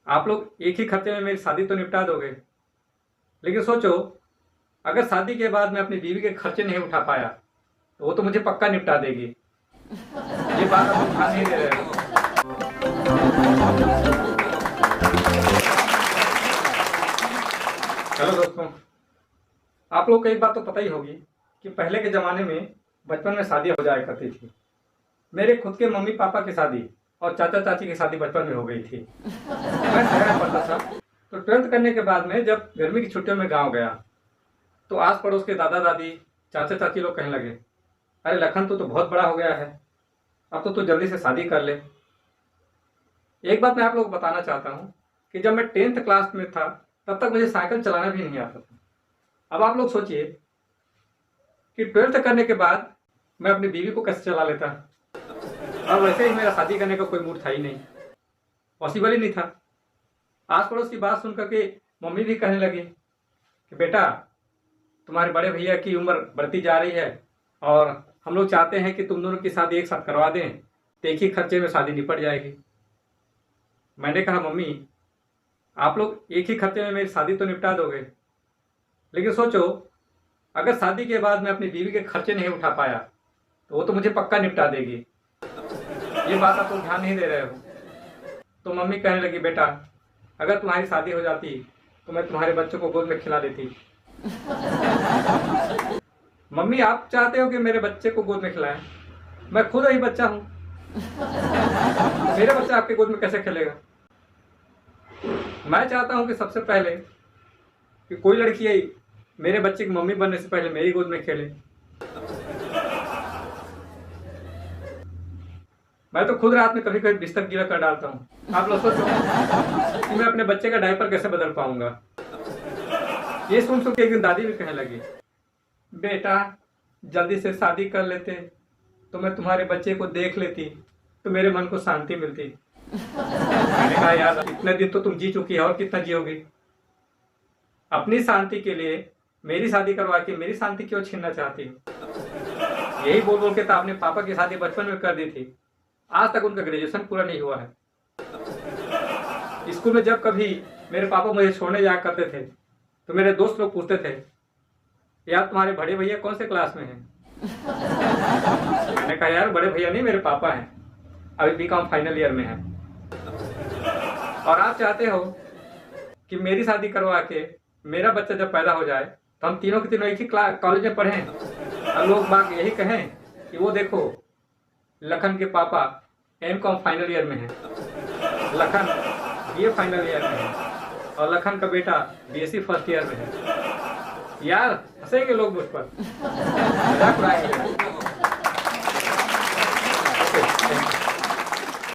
आप लोग एक ही खर्चे में मेरी शादी तो निपटा दोगे, लेकिन सोचो अगर शादी के बाद मैं अपनी बीवी के खर्चे नहीं उठा पाया तो वो तो मुझे पक्का निपटा देगी। ये बात आप लोग ध्यान नहीं दे रहे हो। चलो दोस्तों, आप लोग को एक बात तो पता ही होगी कि पहले के ज़माने में बचपन में शादी हो जाया करती थी। मेरे खुद के मम्मी पापा की शादी और चाचा चाची की शादी बचपन में हो गई थी। मैं शहर में पढ़ता था, तो 12th करने के बाद में जब गर्मी की छुट्टियों में गांव गया तो आस पड़ोस के दादा दादी चाचा चाची लोग कहने लगे, अरे लखन तो बहुत बड़ा हो गया है, अब तो तू जल्दी से शादी कर ले। एक बात मैं आप लोग को बताना चाहता हूँ कि जब मैं 10th क्लास में था तब तक मुझे साइकिल चलाना भी नहीं आता था। अब आप लोग सोचिए कि 12th करने के बाद मैं अपनी बीवी को कैसे चला लेता। और वैसे ही मेरा शादी करने का कोई मूड था ही नहीं, पॉसिबल ही नहीं था। आस पड़ोस की बात सुन करके मम्मी भी कहने लगी कि बेटा तुम्हारे बड़े भैया की उम्र बढ़ती जा रही है और हम लोग चाहते हैं कि तुम दोनों की शादी एक साथ करवा दें तो एक ही खर्चे में शादी निपट जाएगी। मैंने कहा मम्मी आप लोग एक ही खर्चे में मेरी शादी तो निपटा दोगे, लेकिन सोचो अगर शादी के बाद मैं अपनी बीवी के खर्चे नहीं उठा पाया तो वो तो मुझे पक्का निपटा देगी। ये बात आप लोग ध्यान नहीं दे रहे हो। तो मम्मी कहने लगी बेटा अगर तुम्हारी शादी हो जाती तो मैं तुम्हारे बच्चों को गोद में खिला देती। मम्मी आप चाहते हो कि मेरे बच्चे को गोद में खिलाएं, मैं खुद ही बच्चा हूं, तो मेरा बच्चा आपके गोद में कैसे खेलेगा। मैं चाहता हूं कि सबसे पहले कि कोई लड़की मेरे बच्चे की मम्मी बनने से पहले मेरी गोद में खेले। मैं तो खुद रात में कभी कभी बिस्तर गीला कर डालता हूँ। आप लोग सोचो कि मैं अपने बच्चे का डायपर कैसे बदल पाऊंगा। ये सुन के एक दिन दादी भी कहने लगी, बेटा जल्दी से शादी कर लेते तो मैं तुम्हारे बच्चे को देख लेती तो मेरे मन को शांति मिलती। मैंने कहा यार इतने दिन तो तुम जी चुकी है और कितना जियोगी। अपनी शांति के लिए मेरी शादी करवा के मेरी शांति क्यों छीनना चाहती हो। यही बोल बोल के तो आपने पापा की शादी बचपन में कर दी थी, आज तक उनका ग्रेजुएशन पूरा नहीं हुआ है। स्कूल में जब कभी मेरे पापा मुझे छोड़ने जाया करते थे तो मेरे दोस्त लोग पूछते थे यार तुम्हारे बड़े भैया कौन से क्लास में हैं। मैंने कहा यार बड़े भैया नहीं मेरे पापा हैं, अभी बीकॉम फाइनल ईयर में है। और आप चाहते हो कि मेरी शादी करवा के मेरा बच्चा जब पैदा हो जाए तो हम तीनों के तीनों एक ही कॉलेज में पढ़ें और लोग बाग यही कहें कि वो देखो लखन के पापा एमकॉम फाइनल ईयर में है, लखन बीए फाइनल ईयर में है और लखन का बेटा बीएससी फर्स्ट ईयर में है। यार हंसेंगे लोग मुझ पर, मजाक उड़ाएंगे।